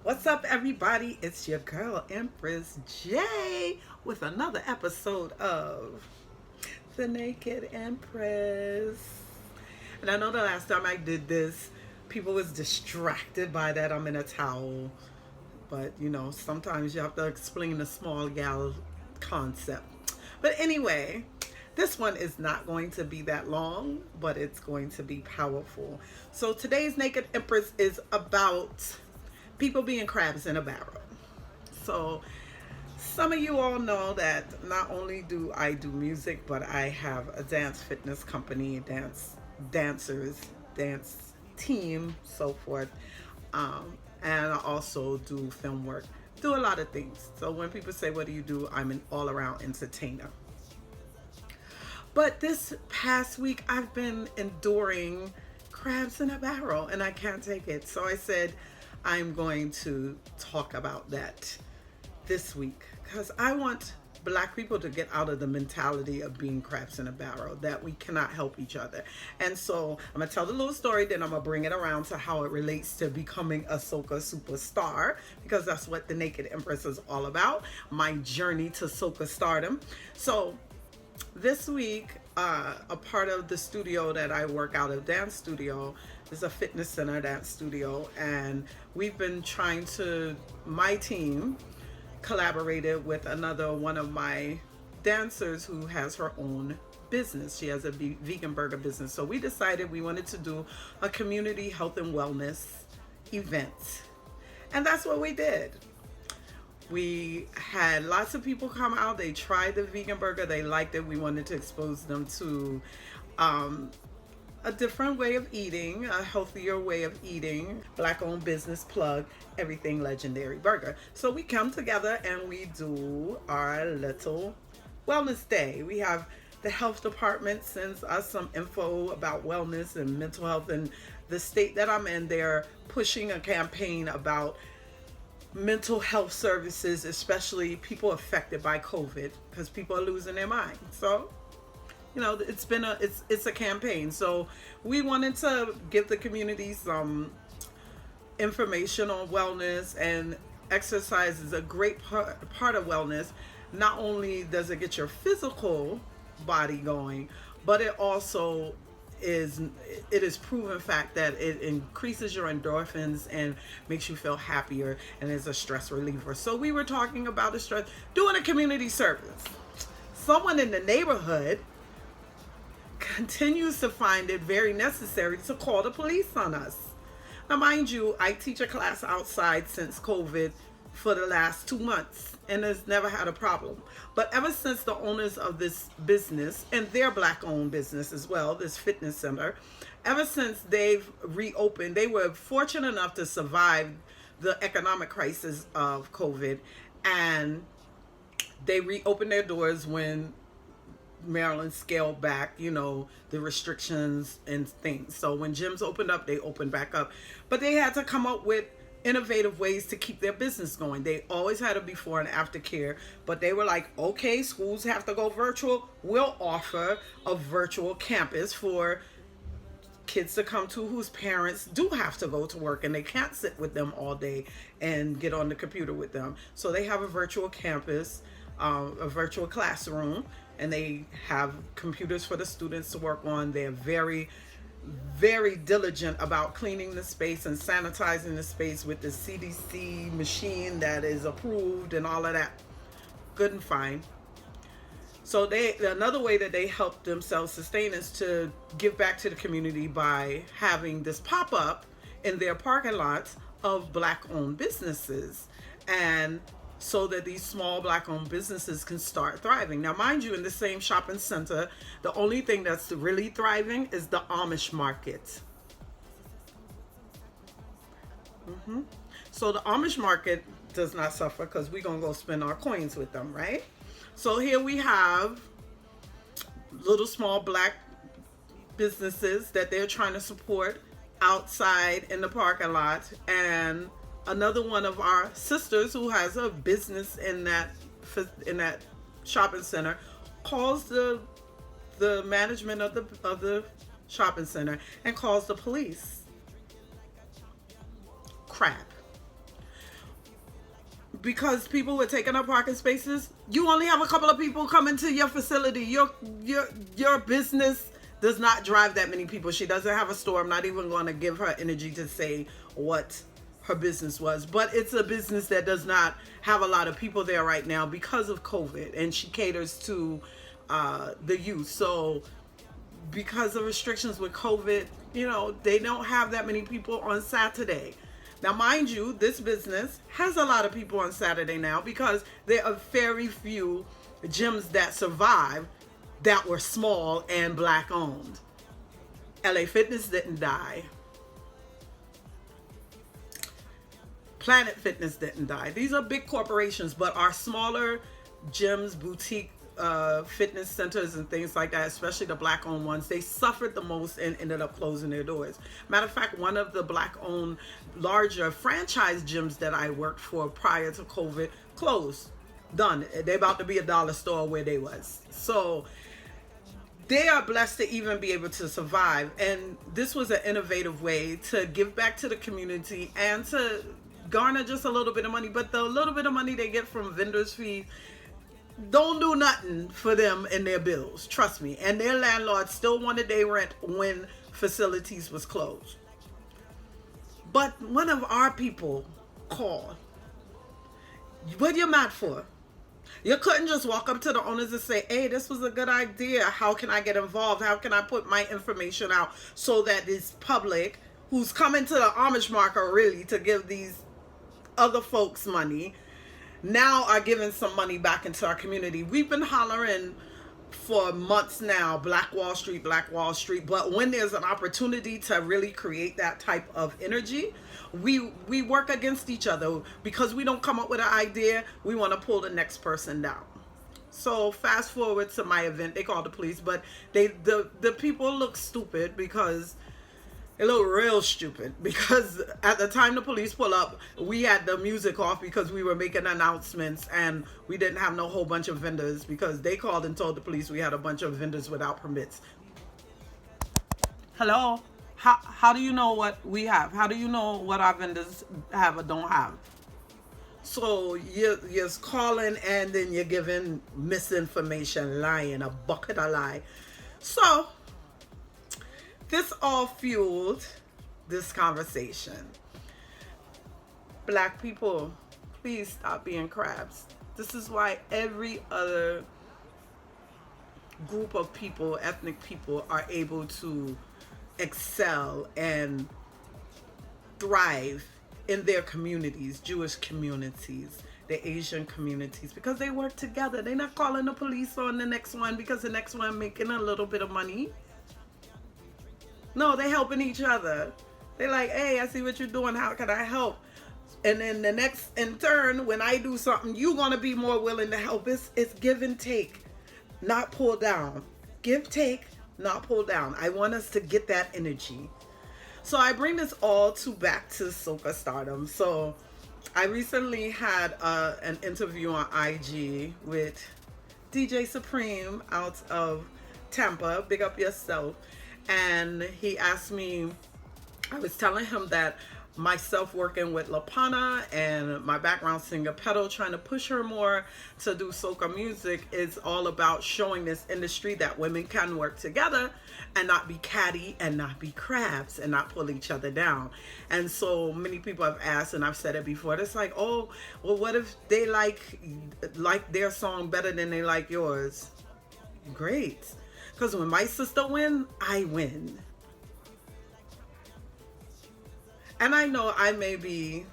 What's up, everybody? It's your girl, Empress J, with another episode of The Naked Empress. And I know the last time I did this, people was distracted by that I'm in a towel. But, sometimes you have to explain the small gal concept. But anyway, this one is not going to be that long, but it's going to be powerful. So today's Naked Empress is about people being crabs in a barrel. So some of you all know that not only do I do music, but I have a dance fitness company, dancers, dance team, so forth. And I also do film work, do a lot of things. So when people say, what do you do? I'm an all around entertainer. But this past week, I've been enduring crabs in a barrel and I can't take it. So I said, I'm going to talk about that this week because I want Black people to get out of the mentality of being crabs in a barrel, that we cannot help each other. And so I'm going to tell the little story, then I'm going to bring it around to how it relates to becoming a Soca superstar, because that's what the Naked Empress is all about, my journey to Soca stardom. So this week, a part of the studio that I work out of, dance studio, is a fitness center dance studio, and we've been trying to, my team collaborated with another one of my dancers who has her own business. She has a vegan burger business. So we decided we wanted to do a community health and wellness event. And that's what we did. We had lots of people come out. They tried the vegan burger. They liked it. We wanted to expose them to a different way of eating, a healthier way of eating. Black-owned business, plug, everything legendary burger. So we come together and we do our little wellness day. We have the health department sends us some info about wellness and mental health. And the state that I'm in, they're pushing a campaign about mental health services, especially people affected by COVID, because people are losing their mind. So it's a campaign. So we wanted to give the community some information on wellness, and exercise is a great part of wellness. Not only does it get your physical body going, but it also is proven fact that it increases your endorphins and makes you feel happier, and is a stress reliever. So we were talking about doing a community service. Someone in the neighborhood continues to find it very necessary to call the police on us. Now, mind you, I teach a class outside since COVID for the last 2 months and has never had a problem. But ever since the owners of this business, and their Black-owned business as well, this fitness center, ever since they've reopened, they were fortunate enough to survive the economic crisis of COVID, and they reopened their doors when Maryland scaled back, the restrictions and things. So when gyms opened up, they opened back up. But they had to come up with innovative ways to keep their business going. They always had a before and after care, but they were like, okay, schools have to go virtual. We'll offer a virtual campus for kids to come to whose parents do have to go to work and they can't sit with them all day and get on the computer with them. So they have a virtual campus, a virtual classroom, and they have computers for the students to work on. They're very, very diligent about cleaning the space and sanitizing the space with the CDC machine that is approved and all of that. Good and fine. So another way that they help themselves sustain is to give back to the community by having this pop-up in their parking lots of Black-owned businesses, and so that these small Black-owned businesses can start thriving. Now, mind you, in the same shopping center, the only thing that's really thriving is the Amish market. So the Amish market does not suffer because we're going to go spend our coins with them, right? So here we have little small Black businesses that they're trying to support outside in the parking lot, and another one of our sisters who has a business in that shopping center calls the management of the shopping center and calls the police. Crap. because people were taking up parking spaces, you only have a couple of people coming to your facility. Your business does not drive that many people. She doesn't have a store. I'm not even going to give her energy to say what her business was, but it's a business that does not have a lot of people there right now because of COVID, and she caters to the youth. So because of restrictions with COVID, they don't have that many people on Saturday. Now, mind you, this business has a lot of people on Saturday now because there are very few gyms that survive that were small and black owned. LA Fitness didn't die. Planet Fitness didn't die. These are big corporations, but our smaller gyms, boutique fitness centers and things like that, especially the black owned ones, they suffered the most and ended up closing their doors. Matter of fact, one of the black owned larger franchise gyms that I worked for prior to COVID closed. Done. They're about to be a dollar store where they was. So they are blessed to even be able to survive. And this was an innovative way to give back to the community and to garner just a little bit of money. But the little bit of money they get from vendors' fees don't do nothing for them and their bills, trust me. And their landlord still wanted their rent when facilities was closed. But one of our people called. What are you mad for? You couldn't just walk up to the owners and say, hey, this was a good idea. How can I get involved? How can I put my information out so that this public who's coming to the Amish market really to give these other folks money now are giving some money back into our community. We've been hollering for months now, Black Wall Street, Black Wall Street. But when there's an opportunity to really create that type of energy, we work against each other because we don't come up with an idea. We want to pull the next person down. So fast forward to my event, they called the police, but the people look stupid because it looked real stupid because at the time the police pull up, we had the music off because we were making announcements and we didn't have no whole bunch of vendors because they called and told the police we had a bunch of vendors without permits. Hello? How do you know what we have? How do you know what our vendors have or don't have? So you're calling and then you're giving misinformation, lying, a bucket of lie. So this all fueled this conversation. Black people, please stop being crabs. This is why every other group of people, ethnic people, are able to excel and thrive in their communities, Jewish communities, the Asian communities, because they work together. They're not calling the police on the next one because the next one making a little bit of money. No, they helping each other. They're like, hey, I see what you're doing. How can I help? And then the next, in turn, when I do something, you're going to be more willing to help. It's give and take, not pull down. Give, take, not pull down. I want us to get that energy. So I bring this all back to Soca stardom. So I recently had an interview on IG with DJ Supreme out of Tampa. Big up yourself. And he asked me, I was telling him that myself working with Lapana and my background singer Petal, trying to push her more to do soca music, is all about showing this industry that women can work together and not be catty and not be crabs and not pull each other down. And so many people have asked, and I've said it before, it's like, oh, well, what if they like their song better than they like yours? Great. Because when my sister win, I win. And I know I may be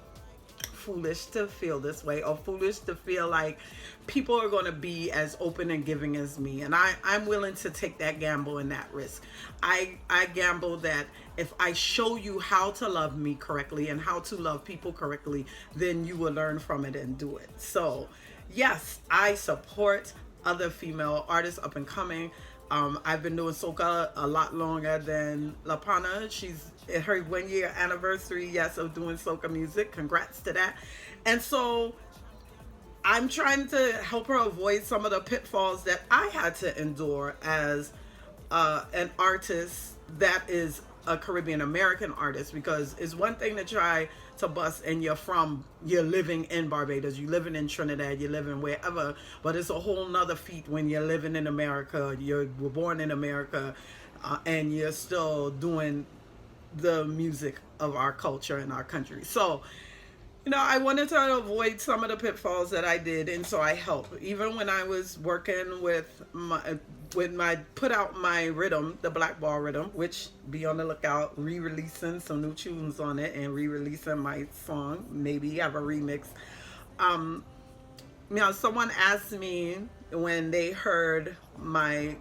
foolish to feel this way, or foolish to feel like people are going to be as open and giving as me. And I'm willing to take that gamble and that risk. I gamble that if I show you how to love me correctly and how to love people correctly, then you will learn from it and do it. So yes, I support other female artists up and coming. I've been doing soca a lot longer than Lapana. She's at her 1 year anniversary, yes, of doing soca music. Congrats to that. And so I'm trying to help her avoid some of the pitfalls that I had to endure as an artist that is a Caribbean American artist, because it's one thing to try to bust and you're living in Barbados, you're living in Trinidad, you're living wherever, but it's a whole nother feat when you're living in America, you were born in America, and you're still doing the music of our culture and our country. So, I wanted to avoid some of the pitfalls that I did, and so I helped. Even when I was working with my put out my rhythm, the Black Ball rhythm, which be on the lookout, re-releasing some new tunes on it and re-releasing my song, maybe have a remix. Someone asked me when they heard my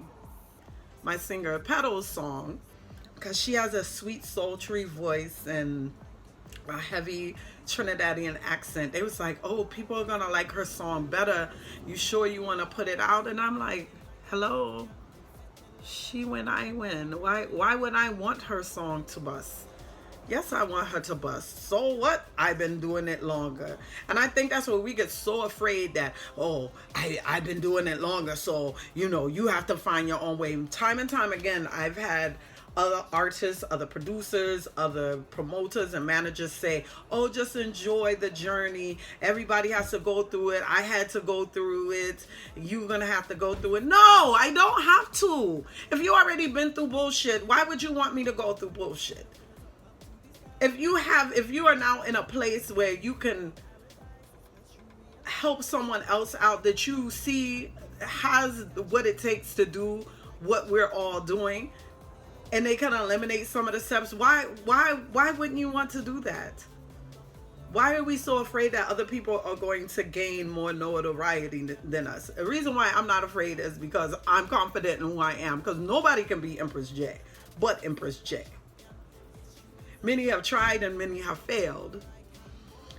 singer Pedal's song, because she has a sweet, sultry voice and a heavy Trinidadian accent. They was like, oh, people are gonna like her song better. You sure you want to put it out? And I'm like, hello, she win, I win. Why would I want her song to bust? Yes, I want her to bust. So what? I've been doing it longer. And I think that's where we get so afraid that, oh, I've been doing it longer, so, you have to find your own way. Time and time again, I've had other artists, other producers, other promoters and managers say, oh, just enjoy the journey. Everybody has to go through it. I had to go through it. You're going to have to go through it. No, I don't have to. If you already been through bullshit, why would you want me to go through bullshit? If you are now in a place where you can help someone else out that you see has what it takes to do what we're all doing, and they can eliminate some of the steps, why wouldn't you want to do that? Why are we so afraid that other people are going to gain more notoriety than us? The reason why I'm not afraid is because I'm confident in who I am, because nobody can be Empress J but Empress J. Many have tried and many have failed.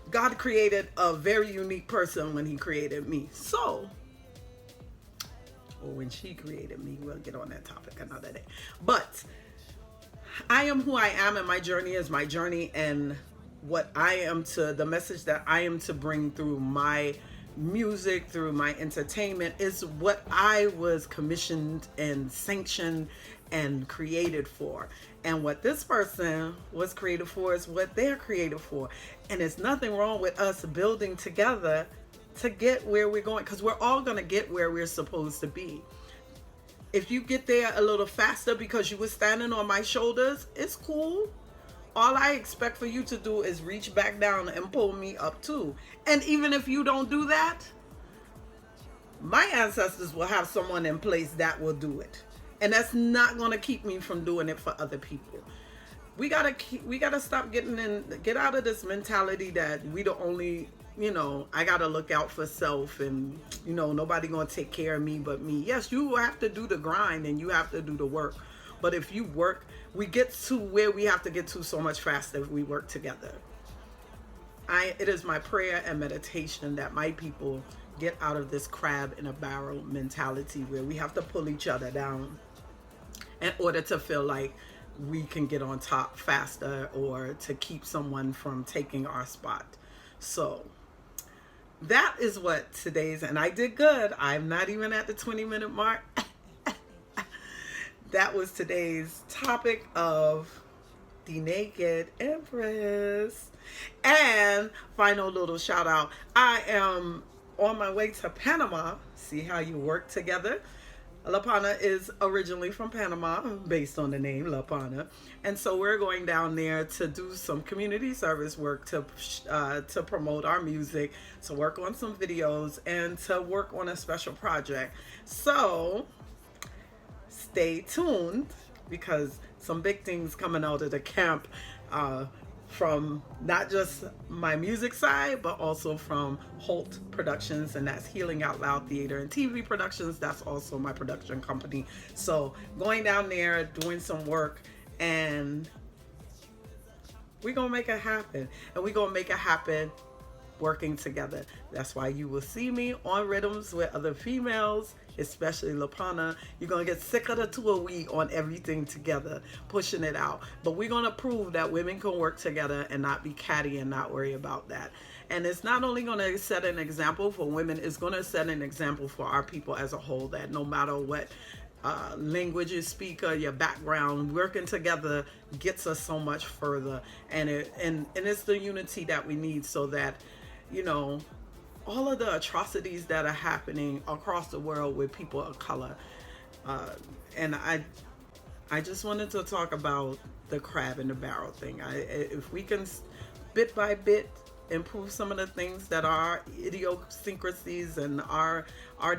God created a very unique person when he created me. Or when she created me, we'll get on that topic another day. But I am who I am, and my journey is my journey, and what I am the message that I am to bring through my music, through my entertainment, is what I was commissioned and sanctioned and created for. And what this person was created for is what they're created for. And there's nothing wrong with us building together to get where we're going, because we're all going to get where we're supposed to be. If you get there a little faster because you were standing on my shoulders, it's cool. All I expect for you to do is reach back down and pull me up too. And even if you don't do that, my ancestors will have someone in place that will do it. And that's not going to keep me from doing it for other people. We gotta stop get out of this mentality that we the only, I gotta look out for self, and nobody gonna take care of me but me. Yes, you have to do the grind and you have to do the work. But if you work, we get to where we have to get to so much faster if we work together. It is my prayer and meditation that my people get out of this crab in a barrel mentality where we have to pull each other down in order to feel like we can get on top faster or to keep someone from taking our spot. So that is what today's, and I did good. I'm not even at the 20-minute mark. That was today's topic of the Naked Empress. And final little shout out. I am on my way to Panama. See how you work together. La Pana is originally from Panama, based on the name La Pana. And so we're going down there to do some community service work to promote our music, to work on some videos, and to work on a special project. So stay tuned, because some big things coming out of the camp, from not just my music side, but also from Holt Productions, and that's Healing Out Loud Theater and TV Productions. That's also my production company. So going down there, doing some work, and we're gonna make it happen. And we're gonna make it happen working together. That's why you will see me on rhythms with other females, especially Lapana. You're gonna get sick of the two of we on everything together, pushing it out. But we're gonna prove that women can work together and not be catty and not worry about that. And it's not only gonna set an example for women, it's gonna set an example for our people as a whole, that no matter what language you speak, or your background, working together gets us so much further. And it's the unity that we need, so that, you know, all of the atrocities that are happening across the world with people of color. And I just wanted to talk about the crab in the barrel thing. If we can bit by bit improve some of the things that are idiosyncrasies and our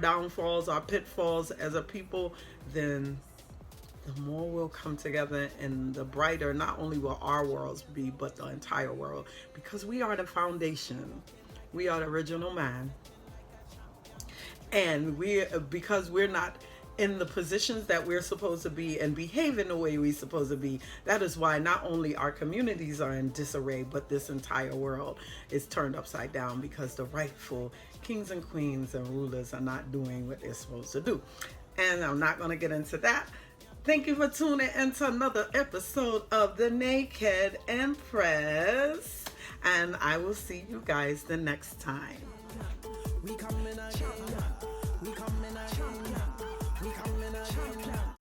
downfalls, our pitfalls as a people, then the more we'll come together, and the brighter not only will our worlds be, but the entire world, because we are the foundation. We are the original man, and because we're not in the positions that we're supposed to be and behaving the way we're supposed to be, that is why not only our communities are in disarray, but this entire world is turned upside down, because the rightful kings and queens and rulers are not doing what they're supposed to do. And I'm not going to get into that. Thank you for tuning into another episode of The Naked Empress, and I will see you guys the next time. We coming again.